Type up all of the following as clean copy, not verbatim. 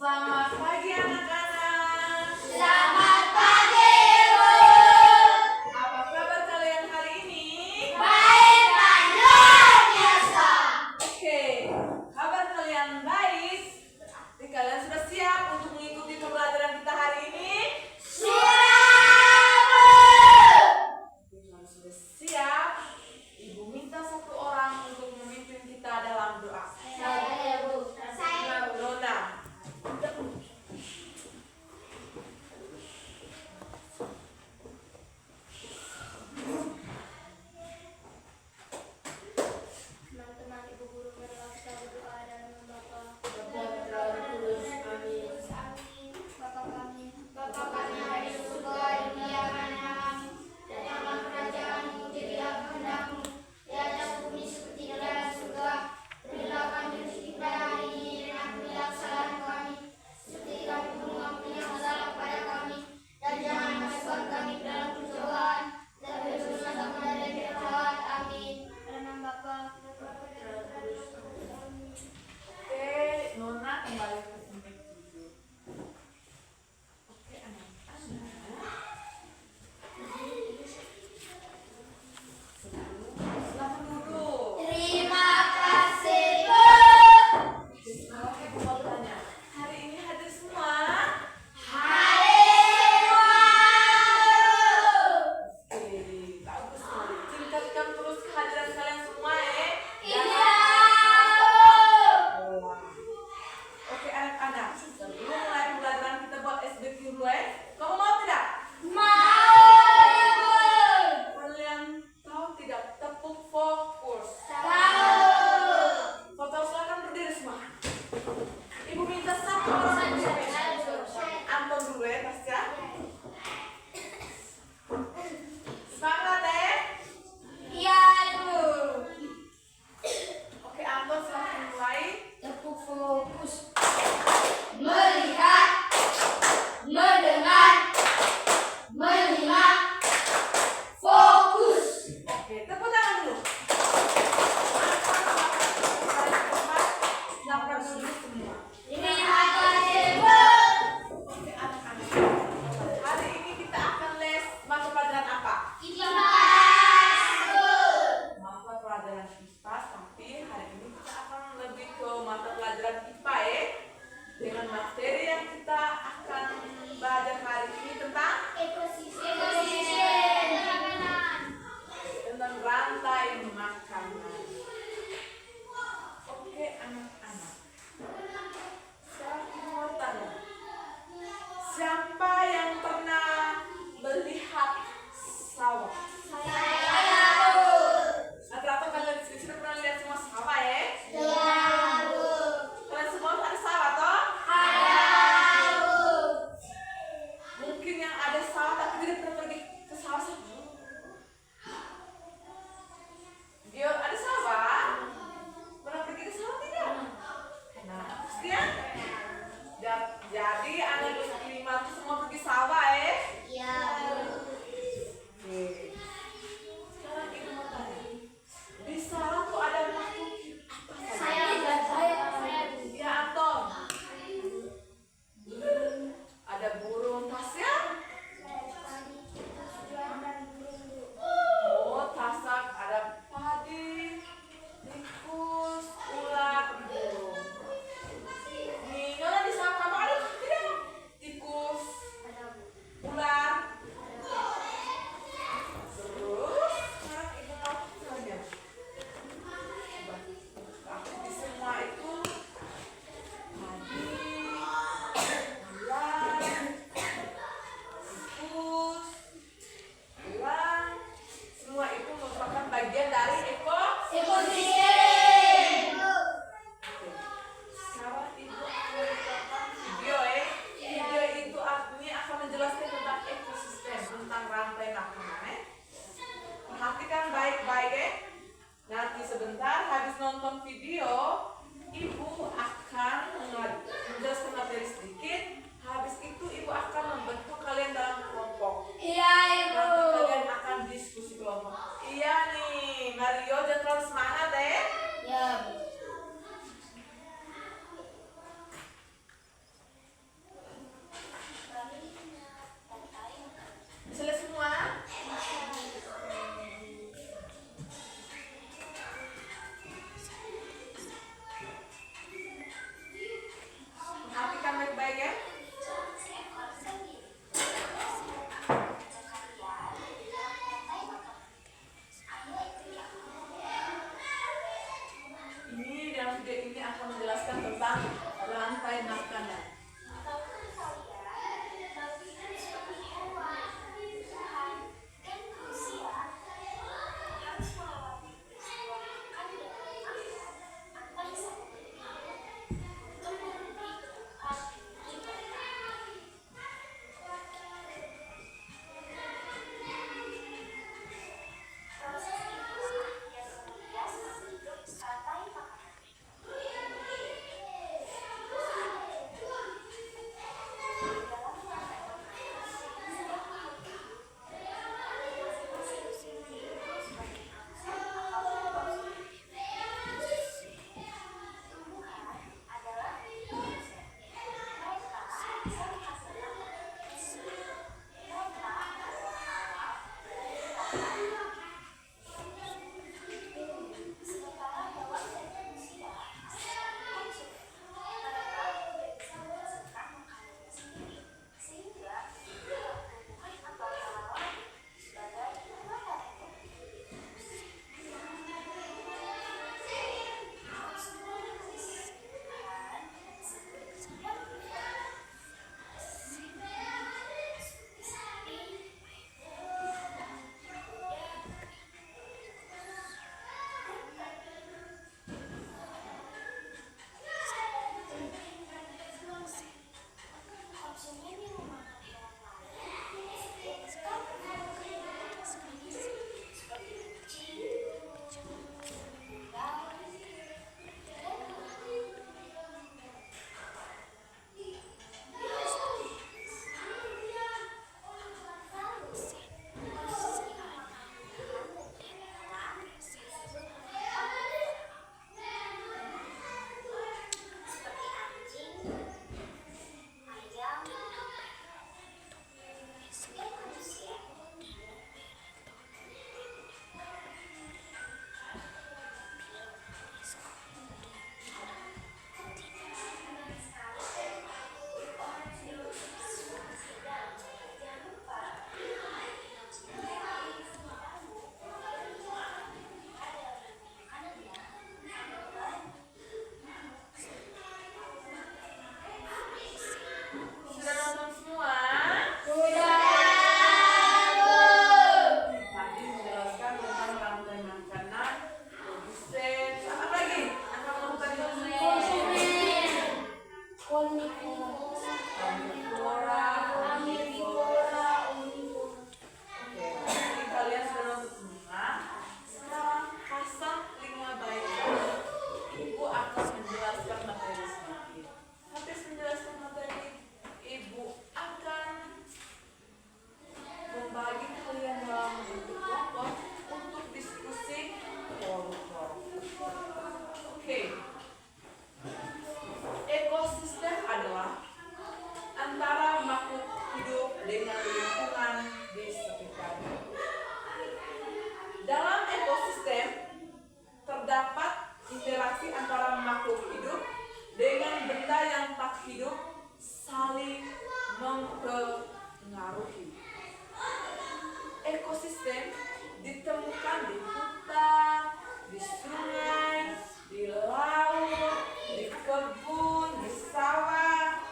Selamat pagi anak-anak. Selamat pagi, Bu. Apa kabar kalian hari ini? Baik dan luar biasa. Oke, kabar kalian baik? Berarti kalian sudah siap untuk mengikuti pembelajaran kita hari ini? Siap, Bu. Kalau sudah siap, Ibu minta satu orang untuk memimpin kita dalam doa. Saya, Bu. Saya, Bu. Nona. Teman-teman, Ibu Guru, marilah kita berdoa dalam nama Bapa. Amin. Bapa kami yang ada di surga, dimuliakan namamu. Datanglah kerajaanmu, jadilah kehendakmu di atas bumi seperti di dalam surga. Berilah kami rezeki pada hari ini dan ampunilah kesalahan kami, seperti kami pun mengampuni yang bersalah kepada kami. Dan jangan masukkan kami ke dalam pencobaan, tapi bebaskanlah kami dari yang jahat. Amin. Dalam nama Bapa, Oke, Nona kembali ke tempat tidur. Oke, anak-anak. Selamat duduk. terima kasih, Bu. Oke, aku mau tanya. Hari ini hadir semua? Oke, bagus sekali. Tingkatkan terus kehadiran kalian semua ya. Oke anak-anak, sebelum mulai pembelajaran kita buat SBQ dulu ya. Kamu mau tidak? Kalian tahu tidak tepuk fokus? Foto silakan berdiri semua. Ibu minta satu orang Anton dulu ya, Mas ya. Semangat ya. Oke Anton silakan mulai. Tepuk fokus. Melihat, mendengar, menyimak, fokus. Oke, tepuk tangan dulu. Silakan duduk semua. Terima kasih, Bu. Oke anak-anak. Hari ini kita akan les mata pelajaran apa? Mata pelajaran IPA, tapi hari ini kita akan lebih ke mata pelajaran IPA ya. Dengan materi yang kita akan belajar hari ini tentang rantai makanan. Oke anak-anak. Sekarang kita mau tanya. Siapa yang pernah melihat sawah? Rata-rata kalian di sini sudah pernah lihat semua sawah ya? Kalian semua ada sawah toh? Mungkin yang ada sawah tapi tidak pernah pergi ke sawah sana. Dia ada sawah? Pernah pergi ke sawah tidak? Nah, sekian. Jadi anak kelas 5 itu semua pergi sawah ya? Oke. Sekarang ibu mau tanya. Di sawah tuh ada makhluk apa saja? Ya Anton. Ada burung tasya? Oh, tasak, ada padi, tikus, ulat, burung. Nih, Nona di sawah kamu ada tidak? Tikus, ular. Terus, sekarang ibu mau tanya. Di semua itu padi, ular, tikus, ular, semua itu merupakan bagian dari sekarang ibu akan menonton video ya. Video itu artinya akan menjelaskan tentang ekosistem, tentang rantai makanan ya. Perhatikan baik-baik ya. Nanti sebentar habis nonton video, ibu akan menjelaskan materi sedikit. Habis itu ibu akan membentuk kalian dalam kelompok. Nanti kalian akan diskusi kelompok. Iya nih, Mario jangan terlalu semangat ya. hidup saling mempengaruhi. Ekosistem ditemukan di hutan, di sungai, di laut, di kebun, di sawah.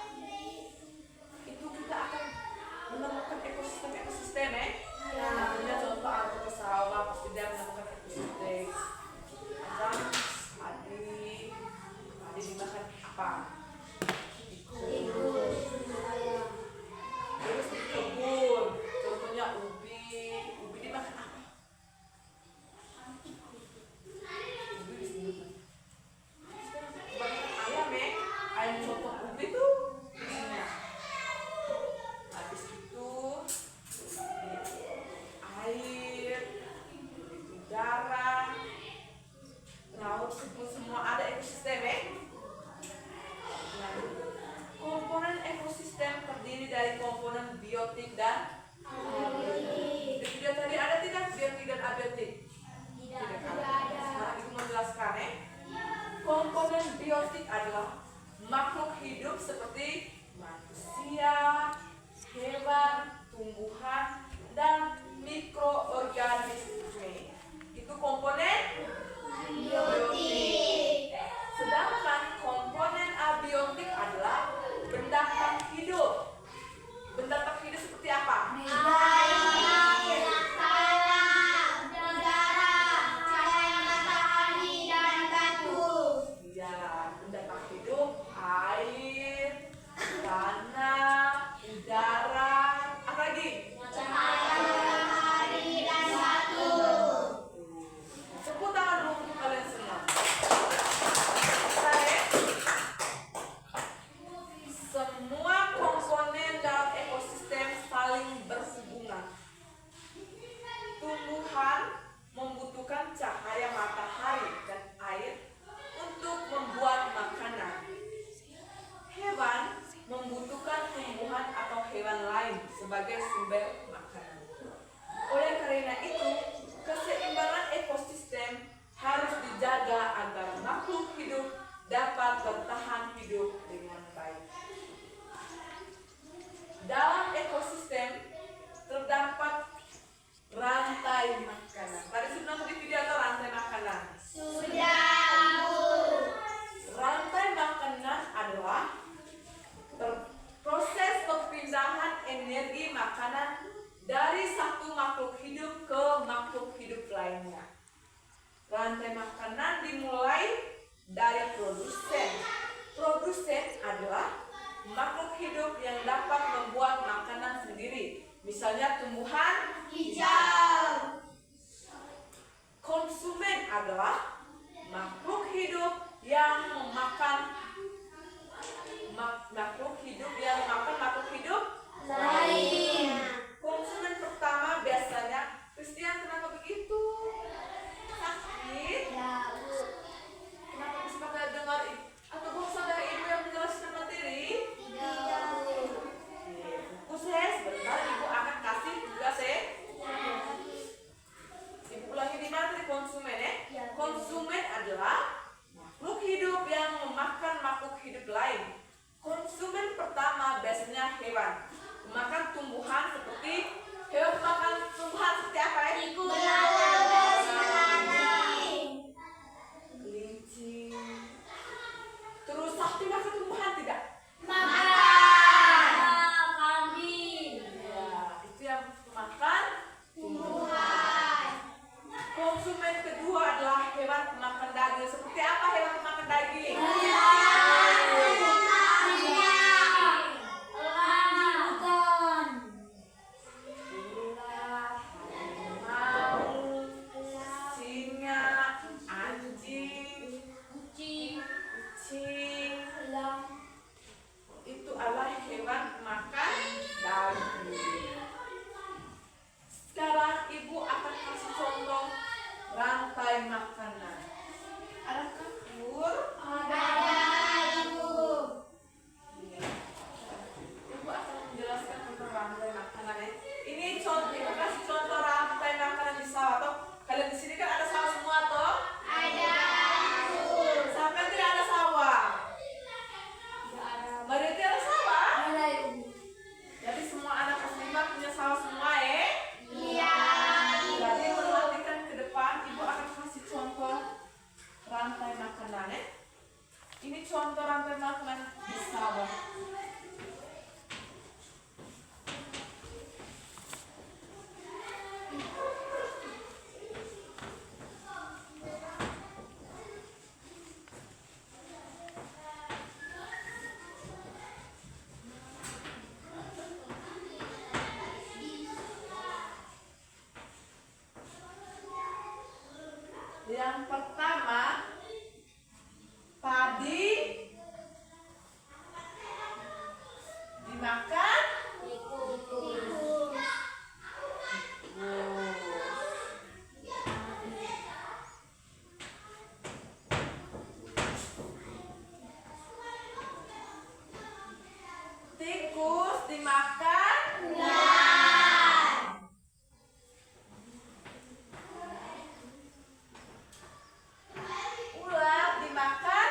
Itu kita akan menemukan ekosistem ya. Namanya contoh aku ke sawah pasti dia menemukan ekosistem. Macam padi dimakan apa? Tikus. Terus di kebun, contohnya ubi dimakan apa? Ubi disebut ayam ya, ayam contoh ubi tuh isinya. Habis itu air, udara, laut, kebun, semua ada ekosistem ya. Komponen ekosistem terdiri dari komponen biotik dan abiotik. Di video tadi ada tidak biotik dan abiotik? Tidak ada. Sekarang ibu menjelaskan ya. Komponen biotik adalah makhluk hidup seperti manusia, hewan, tumbuhan, dan mikroorganisme. Itu komponen biotik. Sedangkan komponen abiotik adalah benda tak hidup. Benda tak hidup seperti apa? Air, tanah, udara, cahaya matahari, dan batu. Ya, benda tak hidup, air, tanah, udara, apa lagi? Cahaya matahari dan batu. Tepuk tangan dulu untuk kalian semua. Saya semua komponen dalam ekosistem saling berhubungan. Tumbuhan membutuhkan cahaya matahari dan air untuk membuat makanan. Hewan membutuhkan tumbuhan atau hewan lain sebagai sumber makanan. Oleh karena itu, keseimbangan ekosistem harus dijaga agar makhluk hidup dapat bertahan hidup dengan baik. Dalam ekosistem terdapat rantai makanan. Tadi sudah di video atau rantai makanan? Sudah, Bu. Rantai makanan adalah proses perpindahan energi makanan dari satu makhluk hidup ke makhluk hidup lainnya. Rantai makanan dimulai dari produsen. Produsen adalah makhluk hidup yang dapat membuat makanan sendiri. Misalnya tumbuhan Hijau. Konsumen adalah makhluk hidup yang memakan makhluk hidup Lain. Konsumen pertama biasanya, Christian kenapa begitu? Sakit? Ya, Bu. Kenapa bisa pada dengar atau bosan dari ibu yang menjelaskan materi? Tidak, Bu. Fokus ya, sebentar ibu akan kasih tugas ya. Ibu ulangi di materi konsumen ya. Konsumen adalah makhluk hidup yang memakan makhluk hidup lain. Konsumen pertama biasanya hewan, memakan tumbuhan seperti hewan makan tumbuhan seperti apa ya? Belalang, anjing. Kelinci. Terus sapi makan tumbuhan tidak? Makan. Kambing. Ya, itu yang makan Tumbuhan. Konsumen kedua adalah hewan pemakan daging. Seperti apa hewan pemakan daging? Ular, harimau, dimakan? Tikus. Tikus dimakan? Ular dimakan?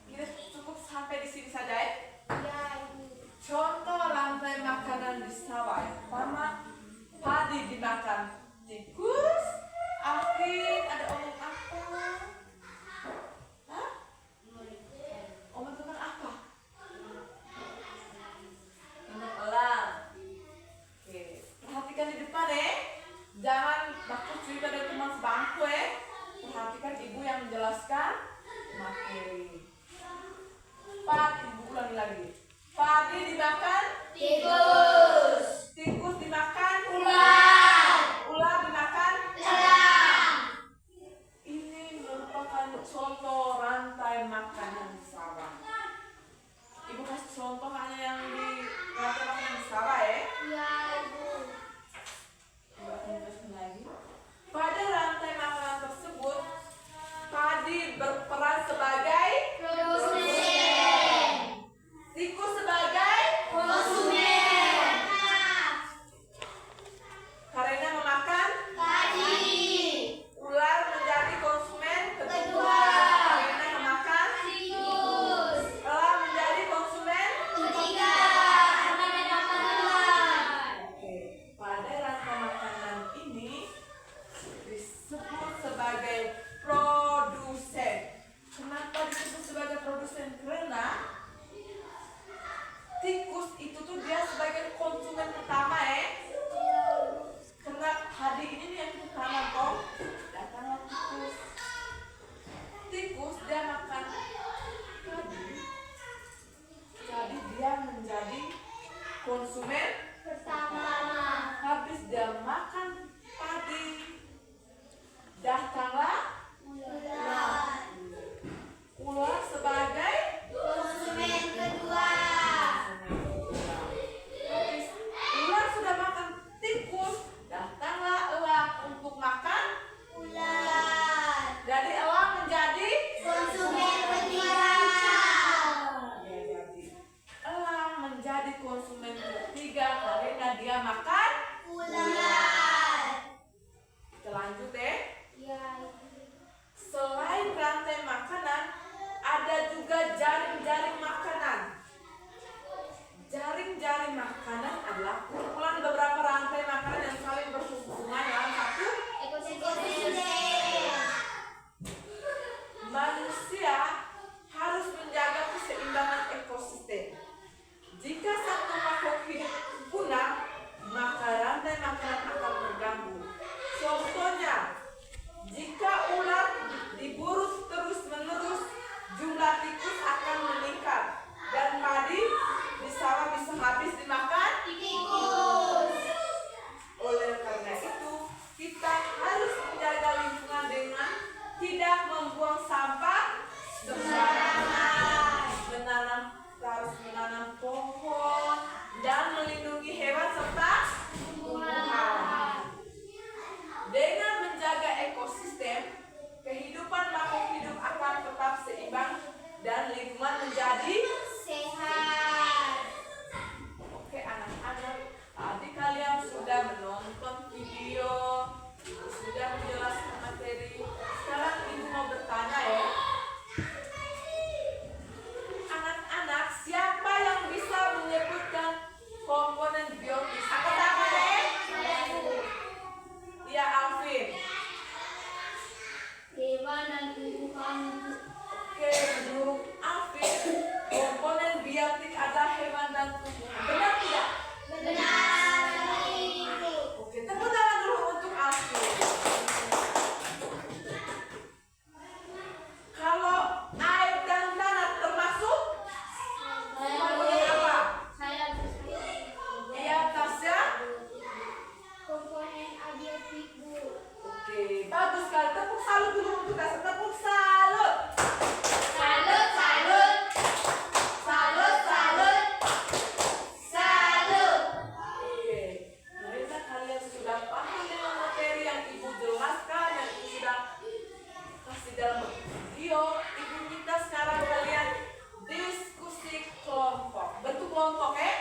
Kita cukup sampai di sini saja ya. Contoh rantai makanan di sawah. Yang pertama, padi dimakan tikus. Alvin, ada omong apa? Hah? Omong tentang apa? Tentang elang. Oke, perhatikan di depan ya. Jangan baku cerita dari teman sebangku ya. Perhatikan ibu yang menjelaskan materi. Padi, ibu ulangi lagi. Padi dimakan? Tikus. Tikus dimakan? Ular. Ular dimakan? Elang. Ini merupakan contoh rantai makanan di sawah. Ibu kasih contoh hanya yang di rantai makanan di sawah ya. Ibu. Ibu akan jelaskan lagi. Pada rantai makanan tersebut, padi berperan sebagai Produsen. tikus sebagai Konsumen. karena memakan, Padi. ular menjadi konsumen kedua Kedua. karena memakan, Tikus. elang menjadi konsumen. Ketiga. Karena makan ular. Oke, pada rantai makanan ini disebut sebagai produsen. Kenapa disebut sebagai produsen? Karena tikus itu tuh dia sebagai konsumen pertama ya. Karena padi ini nih yang kita tanam kok. Datanglah tikus. Tikus dia makan padi. Jadi dia menjadi konsumen. Pertama. Habis dia makan padi, datanglah Ular. ular sebagai Konsumen kedua. habis ular sudah makan tikus, datanglah elang untuk makan. Ular. Jadi elang menjadi Konsumen ketiga. ya, jadi elang menjadi konsumen ketiga karena dia makan. Ular. Kita lanjut ya. Ya. Selain rantai makanan, ada juga jaring-jaring makanan. Jaring-jaring makanan adalah kumpulan beberapa rantai makanan yang saling berhubungan dalam satu. Ekosistem. Manusia harus menjaga keseimbangan ekosistem. Jika satu makhluk hidup punah, maka rantai makanan akan terganggu. Contohnya, jika ular diburu terus-menerus, jumlah tikus akan meningkat dan padi di sawah bisa habis dimakan Tikus. Oleh karena itu, kita harus menjaga lingkungan dengan tidak membuang sampah sembarangan, harus menanam pohon dan melindungi hewan serta tumbuhan. Dengan menjaga ekosistem, kehidupan makhluk hidup akan tetap seimbang dan lingkungan menjadi Sehat. oke. Anak-anak, tadi kalian sudah menonton video, sudah menjelaskan materi. Sekarang ibu mau bertanya ya. bagus sekali. Tepuk salut dulu untuk Kak. Tepuk salut. Salut, salut. Salut, salut. Salut. Oke, mereka kalian sudah paham dengan materi yang Ibu jelaskan, yang Ibu sudah kasih dalam video. Ibu minta sekarang kalian diskusi kelompok. Bentuk kelompok ya.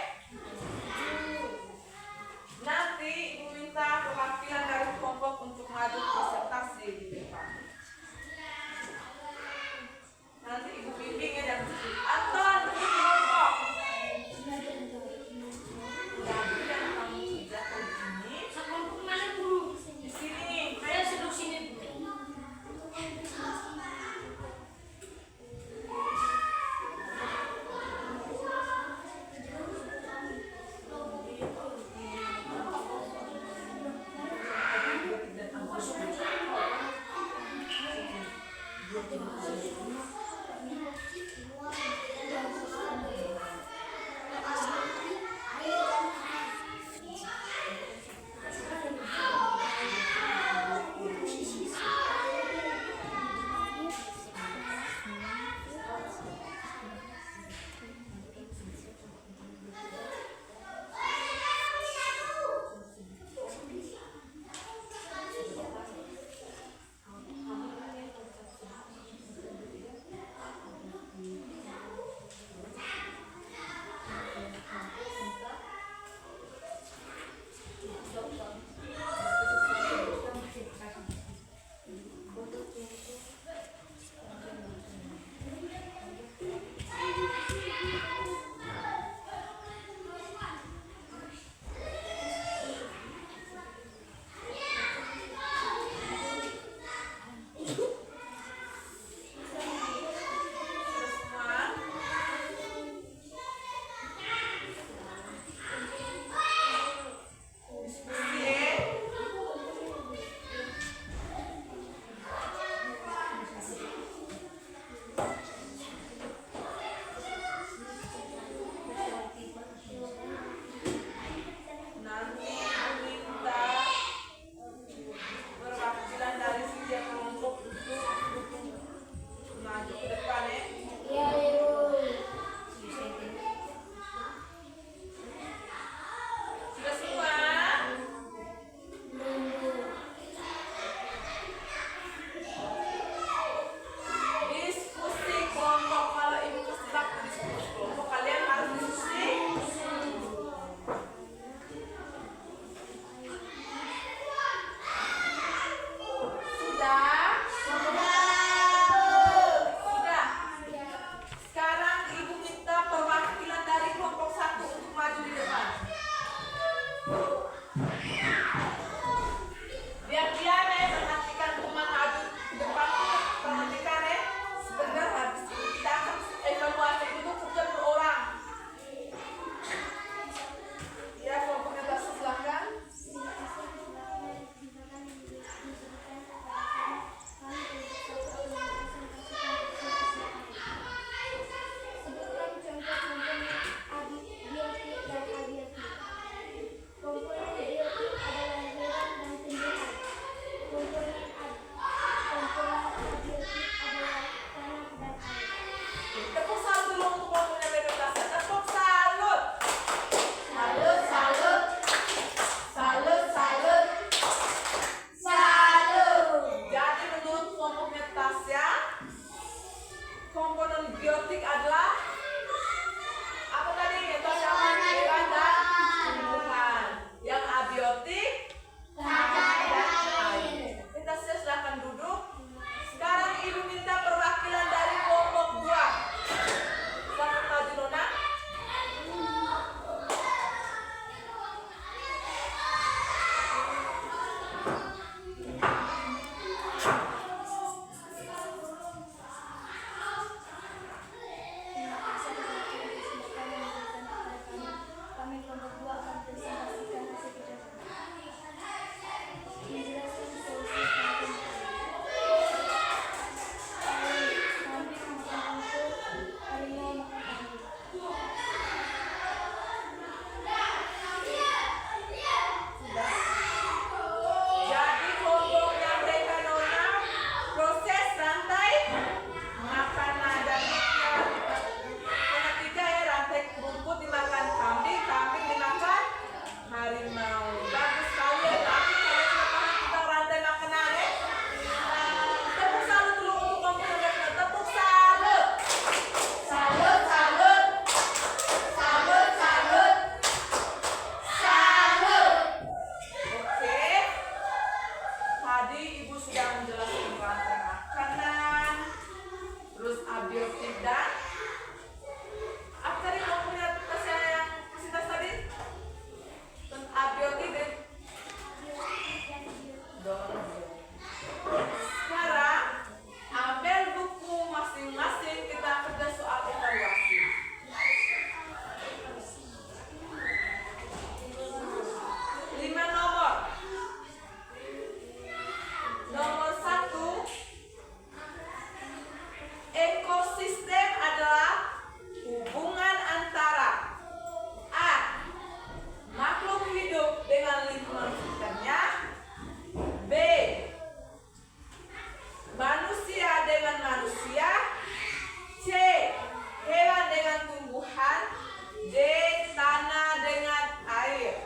Nanti Ibu minta perwakilan dari kelompok untuk maju presentasi di depan. Nanti Ibu bimbing ya dan Anton bentuk kelompok. Jadi yang kamu kerjakan ini Kelompok mana, Bu? di sini. Saya duduk sini, Bu. tadi Ibu sudah menjelaskan rantai makanan, terus abiotik dan apa tadi kamu lihat tasnya yang fasilitas tadi? Abiotik dan sekarang ambil buku masing-masing, kita kerja soal evaluasi. 5 nomor. Nomor 1, ekosistem adalah hubungan antara A. makhluk hidup dengan lingkungan sekitarnya, B. manusia dengan manusia, C. hewan dengan tumbuhan, D. tanah dengan air.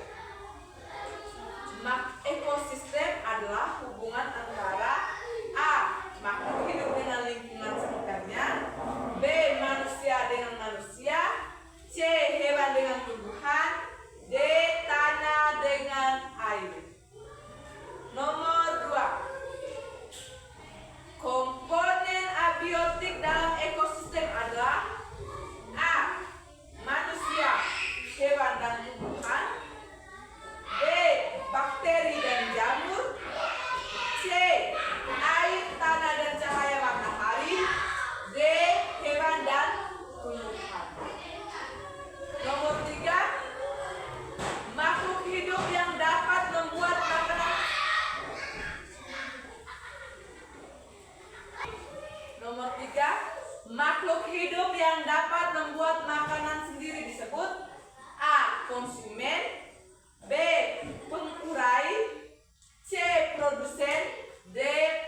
Ekosistem adalah hubungan antara A. makhluk hidup dengan lingkungan sekitarnya, B. manusia dengan manusia, C. hewan dengan tumbuhan, D. tanah dengan air. Nomor 2, komponen abiotik dalam ekosistem adalah A. manusia, hewan dan tumbuhan, B. bakteri dan jamur, C. air, tanah dan cahaya matahari, D. hewan dan tumbuhan. Nomor 3, makhluk hidup yang dapat membuat makanan. Nomor 3, makhluk hidup yang dapat membuat makanan sendiri disebut A. konsumen, B. pengurai, C. produsen, D.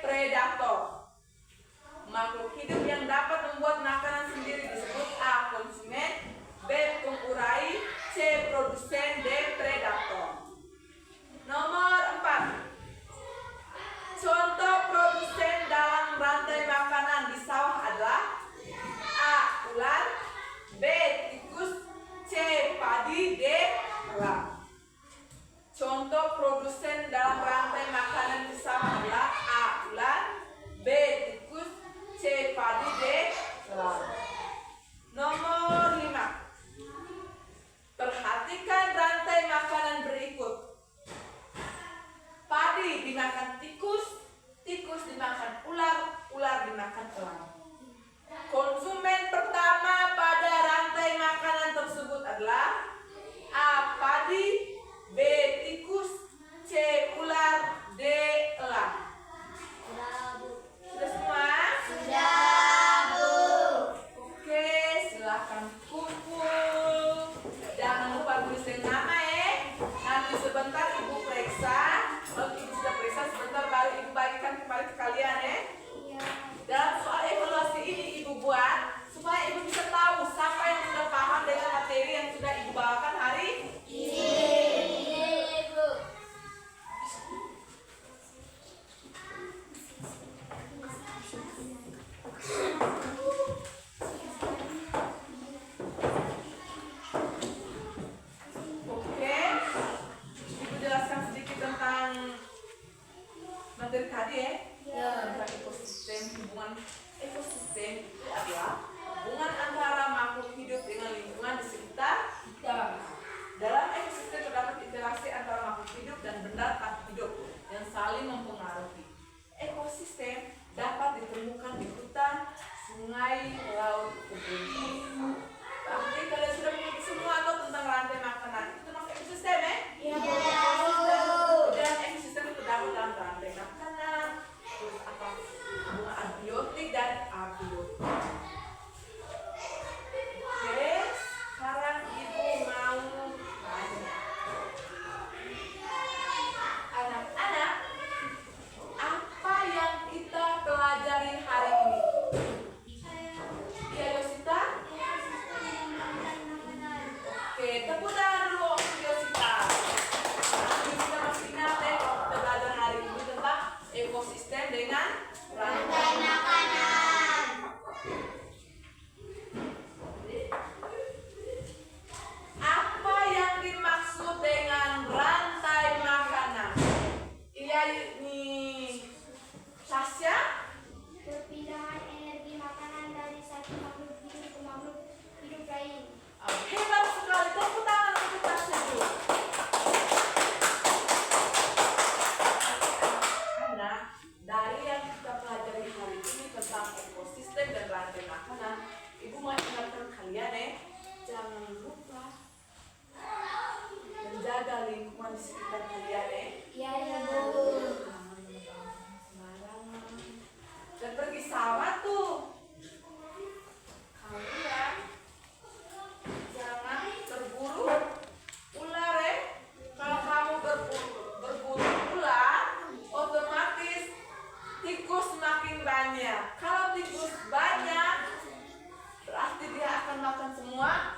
predator. Makhluk hidup yang dapat membuat makanan sendiri disebut A. konsumen, B. pengurai, C. produsen, D. predator. Nomor 4, contoh produsen dalam rantai makanan di sawah adalah A. ular, B. tikus, C. padi, D. elang. Contoh produsen dalam rantai makanan di sawah adalah A. ular, B. tikus, C. padi, D. elang. Nomor 5, perhatikan rantai makanan berikut. Padi dimakan tikus, tikus dimakan ular, ular dimakan elang. Konsumen pertama pada rantai makanan tersebut adalah A. padi, B. tikus, C. ular, D. elang. Sudah semua? Sudah, Bu. Oke, silakan kumpul. Jangan lupa tulis nama ya. Nanti sebentar Ibu periksa. Kalau Ibu sudah periksa sebentar baru Ibu bagikan kembali ke kalian ya. Dalam soal evaluasi ini Ibu buat supaya Ibu bisa tahu siapa yang sudah paham dengan materi yang sudah Ibu bawakan hari ini. Bu. Oke, Ibu jelaskan sedikit tentang materi tadi ya. Tentang ekosistem. Hubungan ekosistem itu adalah hubungan antara makhluk hidup dengan lingkungan di sekitar kita. Dalam ekosistem terdapat interaksi antara makhluk hidup dan benda tak hidup yang saling mempengaruhi. Ekosistem dapat ditemukan di hutan, sungai, laut, kebun. Berarti kalian sudah mengerti semua atau tentang rantai makanan? Itu termasuk ekosistem ya? Dan ekosistem itu terdapat dalam rantai makanan, terus apa? Hubungan abiotik dan abiotik. Oke, sekarang Ibu mau tanya. Anak-anak, apa yang kita pelajari hari ini? Iya, Yosita? Oke, tepuk tangan dulu untuk Yosita. Yosita masih ingat ya kalau kita belajar hari ini tentang ekosistem dengan rantai makanan. Apa yang dimaksud dengan rantai makanan? Iya nih Dari yang kita pelajari hari ini tentang ekosistem dan rantai makanan, Ibu mau ingatkan kalian jangan lupa menjaga lingkungan di sekitar kalian Iya, Bu. Jangan menebang sembarangan. Dan pergi sawah tuh. Kalian jangan berburu ular Kalau kamu berburu ular, otomatis tikus makin banyak. Kalau tikus banyak, berarti dia akan makan semua